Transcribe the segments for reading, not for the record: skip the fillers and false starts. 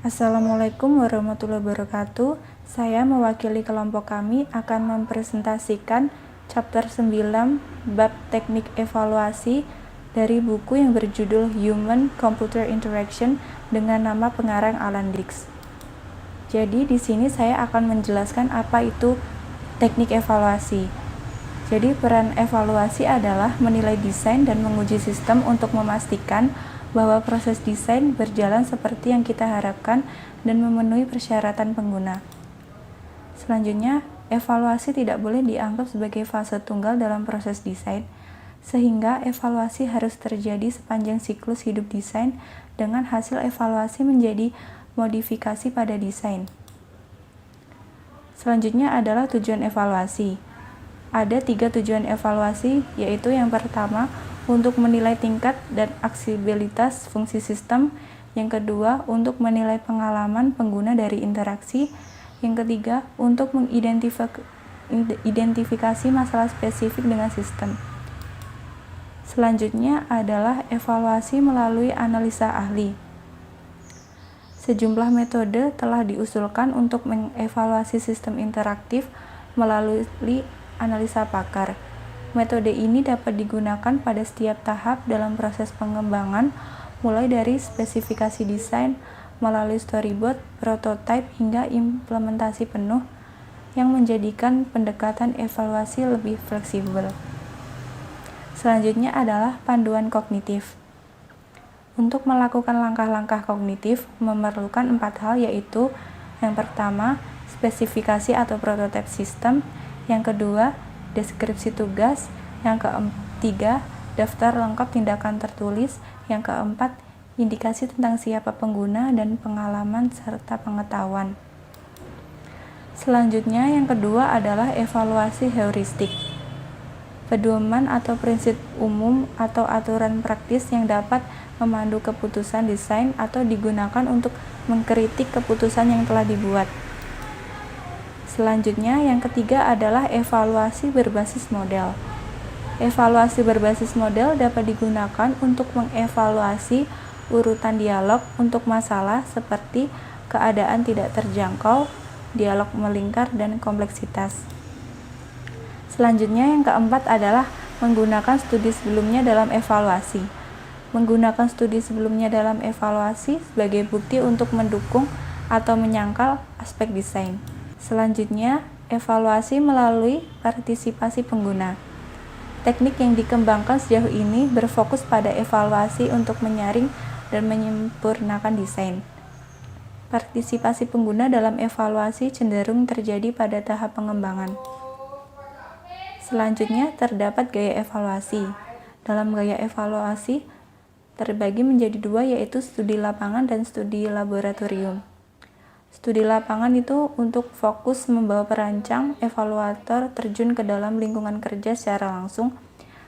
Assalamualaikum warahmatullahi wabarakatuh. Saya mewakili kelompok kami akan mempresentasikan chapter 9 bab teknik evaluasi dari buku yang berjudul Human Computer Interaction dengan nama pengarang Alan Dix. Jadi di sini saya akan menjelaskan apa itu teknik evaluasi. Jadi peran evaluasi adalah menilai desain dan menguji sistem untuk memastikan bahwa proses desain berjalan seperti yang kita harapkan dan memenuhi persyaratan pengguna. Selanjutnya, evaluasi tidak boleh dianggap sebagai fase tunggal dalam proses desain, sehingga evaluasi harus terjadi sepanjang siklus hidup desain dengan hasil evaluasi menjadi modifikasi pada desain. Selanjutnya adalah tujuan evaluasi. Ada 3 tujuan evaluasi, yaitu yang pertama, untuk menilai tingkat dan aksesibilitas fungsi sistem. Yang kedua, untuk menilai pengalaman pengguna dari interaksi. Yang ketiga, untuk mengidentifikasi masalah spesifik dengan sistem. Selanjutnya adalah evaluasi melalui analisa ahli. Sejumlah metode telah diusulkan untuk mengevaluasi sistem interaktif melalui analisa pakar. Metode ini dapat digunakan pada setiap tahap dalam proses pengembangan, mulai dari spesifikasi desain, melalui storyboard, prototipe, hingga implementasi penuh, yang menjadikan pendekatan evaluasi lebih fleksibel. Selanjutnya adalah panduan kognitif. Untuk melakukan langkah-langkah kognitif memerlukan 4 hal, yaitu yang pertama, spesifikasi atau prototipe sistem, yang kedua, deskripsi tugas, yang ketiga, daftar lengkap tindakan tertulis, yang keempat, indikasi tentang siapa pengguna dan pengalaman serta pengetahuan. Selanjutnya, yang kedua adalah evaluasi heuristik. Pedoman atau prinsip umum atau aturan praktis yang dapat memandu keputusan desain atau digunakan untuk mengkritik keputusan yang telah dibuat. Selanjutnya, yang ketiga adalah evaluasi berbasis model. Evaluasi berbasis model dapat digunakan untuk mengevaluasi urutan dialog untuk masalah seperti keadaan tidak terjangkau, dialog melingkar, dan kompleksitas. Selanjutnya, yang keempat adalah menggunakan studi sebelumnya dalam evaluasi. Menggunakan studi sebelumnya dalam evaluasi sebagai bukti untuk mendukung atau menyangkal aspek desain. Selanjutnya, evaluasi melalui partisipasi pengguna. Teknik yang dikembangkan sejauh ini berfokus pada evaluasi untuk menyaring dan menyempurnakan desain. Partisipasi pengguna dalam evaluasi cenderung terjadi pada tahap pengembangan. Selanjutnya, terdapat gaya evaluasi. Dalam gaya evaluasi, terbagi menjadi 2, yaitu studi lapangan dan studi laboratorium. Studi lapangan itu untuk fokus membawa perancang, evaluator terjun ke dalam lingkungan kerja secara langsung,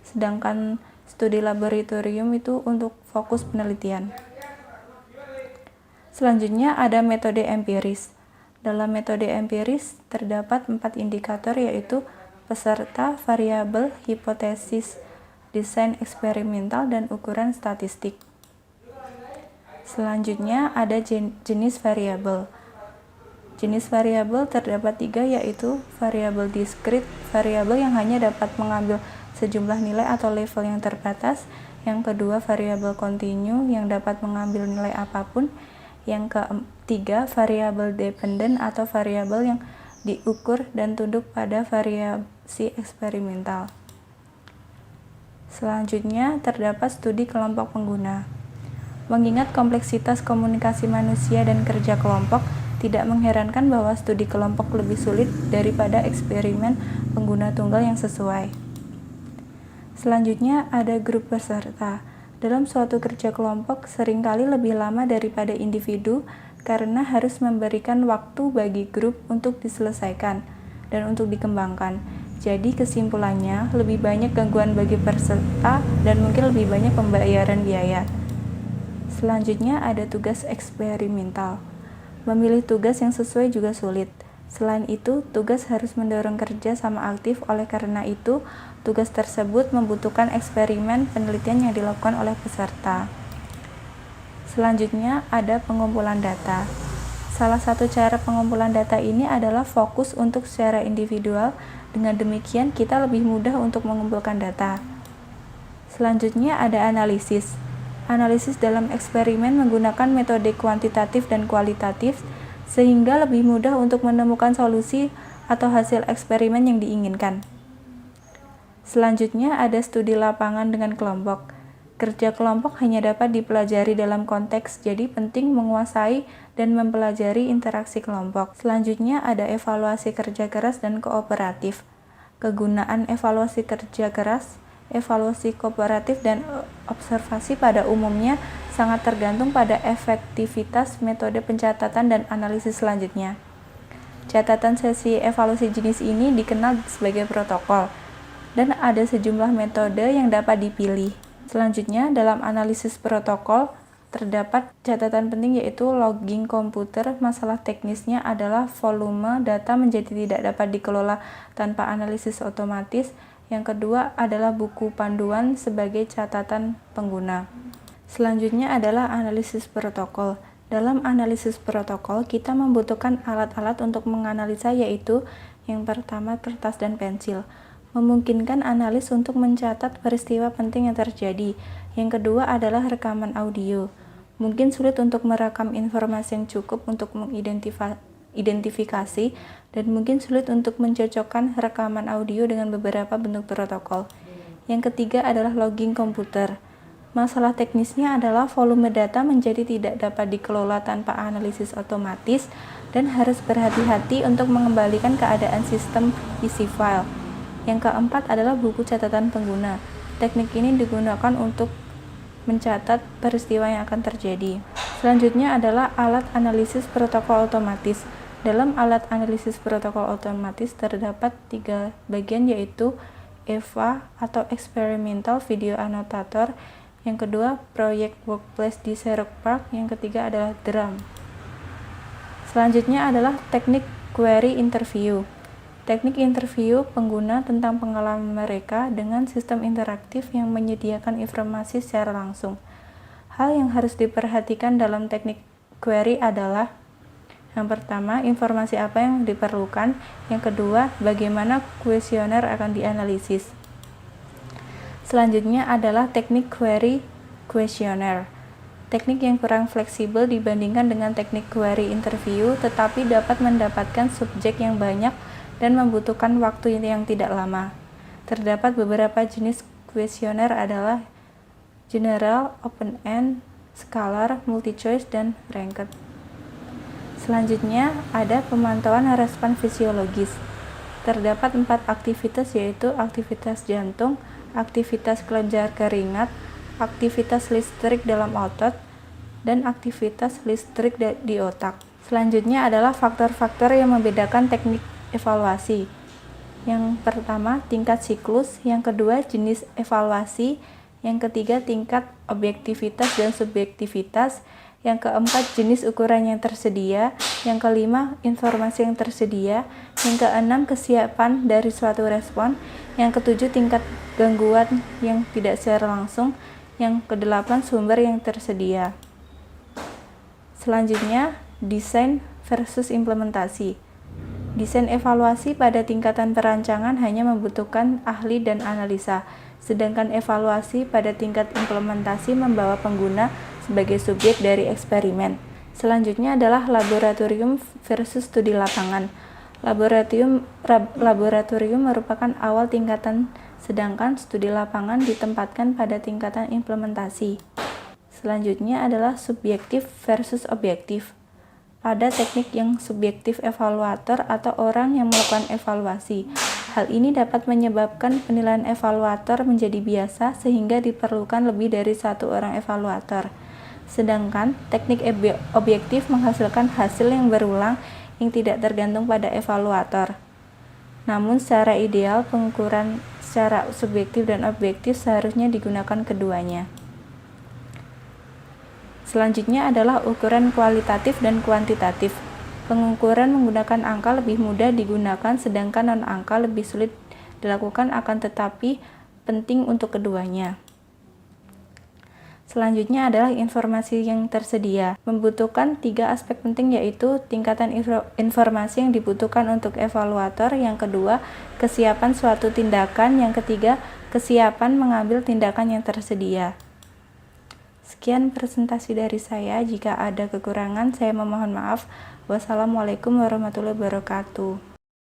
sedangkan studi laboratorium itu untuk fokus penelitian. Selanjutnya ada metode empiris. Dalam metode empiris terdapat 4 indikator, yaitu peserta, variabel, hipotesis, desain eksperimental, dan ukuran statistik. Selanjutnya ada jenis variabel. Jenis variabel terdapat 3, yaitu variabel diskrit, variabel yang hanya dapat mengambil sejumlah nilai atau level yang terbatas. Yang kedua, variabel kontinu yang dapat mengambil nilai apapun. Yang ketiga, variabel dependen atau variabel yang diukur dan tunduk pada variasi eksperimental. Selanjutnya, terdapat studi kelompok pengguna. Mengingat kompleksitas komunikasi manusia dan kerja kelompok, tidak mengherankan bahwa studi kelompok lebih sulit daripada eksperimen pengguna tunggal yang sesuai. Selanjutnya ada grup peserta. Dalam suatu kerja kelompok seringkali lebih lama daripada individu karena harus memberikan waktu bagi grup untuk diselesaikan dan untuk dikembangkan. Jadi kesimpulannya, lebih banyak gangguan bagi peserta dan mungkin lebih banyak pembayaran biaya. Selanjutnya ada tugas eksperimental. Memilih tugas yang sesuai juga sulit. Selain itu, tugas harus mendorong kerja sama aktif, oleh karena itu, tugas tersebut membutuhkan eksperimen penelitian yang dilakukan oleh peserta. Selanjutnya, ada pengumpulan data. Salah satu cara pengumpulan data ini adalah fokus untuk secara individual. Dengan demikian, kita lebih mudah untuk mengumpulkan data. Selanjutnya ada analisis. Analisis dalam eksperimen menggunakan metode kuantitatif dan kualitatif, sehingga lebih mudah untuk menemukan solusi atau hasil eksperimen yang diinginkan. Selanjutnya ada studi lapangan dengan kelompok. Kerja kelompok hanya dapat dipelajari dalam konteks, jadi penting menguasai dan mempelajari interaksi kelompok. Selanjutnya ada evaluasi kerja keras dan kooperatif. Kegunaan evaluasi kerja keras, evaluasi kooperatif, dan observasi pada umumnya sangat tergantung pada efektivitas metode pencatatan dan analisis selanjutnya. Catatan sesi evaluasi jenis ini dikenal sebagai protokol, dan ada sejumlah metode yang dapat dipilih. Selanjutnya, dalam analisis protokol, terdapat catatan penting yaitu logging komputer. Masalah teknisnya adalah volume data menjadi tidak dapat dikelola tanpa analisis otomatis. Yang kedua adalah buku panduan sebagai catatan pengguna. Selanjutnya adalah analisis protokol. Dalam analisis protokol, kita membutuhkan alat-alat untuk menganalisa, yaitu yang pertama kertas dan pensil. Memungkinkan analis untuk mencatat peristiwa penting yang terjadi. Yang kedua adalah rekaman audio. Mungkin sulit untuk merekam informasi yang cukup untuk mengidentifikasi, dan mungkin sulit untuk mencocokkan rekaman audio dengan beberapa bentuk protokol. Yang ketiga adalah logging komputer. Masalah teknisnya adalah volume data menjadi tidak dapat dikelola tanpa analisis otomatis dan harus berhati-hati untuk mengembalikan keadaan sistem isi file. Yang keempat adalah buku catatan pengguna. Teknik ini digunakan untuk mencatat peristiwa yang akan terjadi. Selanjutnya adalah alat analisis protokol otomatis. Dalam alat analisis protokol otomatis terdapat 3 bagian, yaitu EVA atau Experimental Video Annotator, yang kedua Project Workplace di Xerox PARC, yang ketiga adalah DRAM. Selanjutnya adalah teknik query interview. Teknik interview pengguna tentang pengalaman mereka dengan sistem interaktif yang menyediakan informasi secara langsung. Hal yang harus diperhatikan dalam teknik query adalah: yang pertama, informasi apa yang diperlukan. Yang kedua, bagaimana kuesioner akan dianalisis. Selanjutnya adalah teknik query kuesioner. Teknik yang kurang fleksibel dibandingkan dengan teknik query interview, tetapi dapat mendapatkan subjek yang banyak dan membutuhkan waktu yang tidak lama. Terdapat beberapa jenis kuesioner adalah general, open-end, scalar, multi-choice, dan ranked. Selanjutnya ada pemantauan respon fisiologis. Terdapat 4 aktivitas, yaitu aktivitas jantung, aktivitas kelenjar keringat, aktivitas listrik dalam otot, dan aktivitas listrik di otak. Selanjutnya adalah faktor-faktor yang membedakan teknik evaluasi. Yang pertama, tingkat siklus. Yang kedua, jenis evaluasi. Yang ketiga, tingkat objektivitas dan subjektivitas. Yang keempat, jenis ukuran yang tersedia. Yang kelima, informasi yang tersedia. Yang keenam, kesiapan dari suatu respon. Yang ketujuh, tingkat gangguan yang tidak secara langsung. Yang kedelapan, sumber yang tersedia. Selanjutnya, desain versus implementasi. Desain evaluasi pada tingkatan perancangan hanya membutuhkan ahli dan analisa, sedangkan evaluasi pada tingkat implementasi membawa pengguna sebagai subjek dari eksperimen. Selanjutnya adalah laboratorium versus studi lapangan. Laboratorium merupakan awal tingkatan, sedangkan studi lapangan ditempatkan pada tingkatan implementasi. Selanjutnya adalah subjektif versus objektif. Pada teknik yang subjektif, evaluator atau orang yang melakukan evaluasi. Hal ini dapat menyebabkan penilaian evaluator menjadi biasa sehingga diperlukan lebih dari satu orang evaluator. Sedangkan teknik objektif menghasilkan hasil yang berulang yang tidak tergantung pada evaluator. Namun secara ideal pengukuran secara subjektif dan objektif seharusnya digunakan keduanya. Selanjutnya adalah ukuran kualitatif dan kuantitatif. Pengukuran menggunakan angka lebih mudah digunakan, sedangkan non-angka lebih sulit dilakukan, akan tetapi penting untuk keduanya. Selanjutnya adalah informasi yang tersedia. Membutuhkan 3 aspek penting, yaitu tingkatan informasi yang dibutuhkan untuk evaluator, yang kedua, kesiapan suatu tindakan, yang ketiga, kesiapan mengambil tindakan yang tersedia. Sekian presentasi dari saya. Jika ada kekurangan, saya memohon maaf. Wassalamualaikum warahmatullahi wabarakatuh.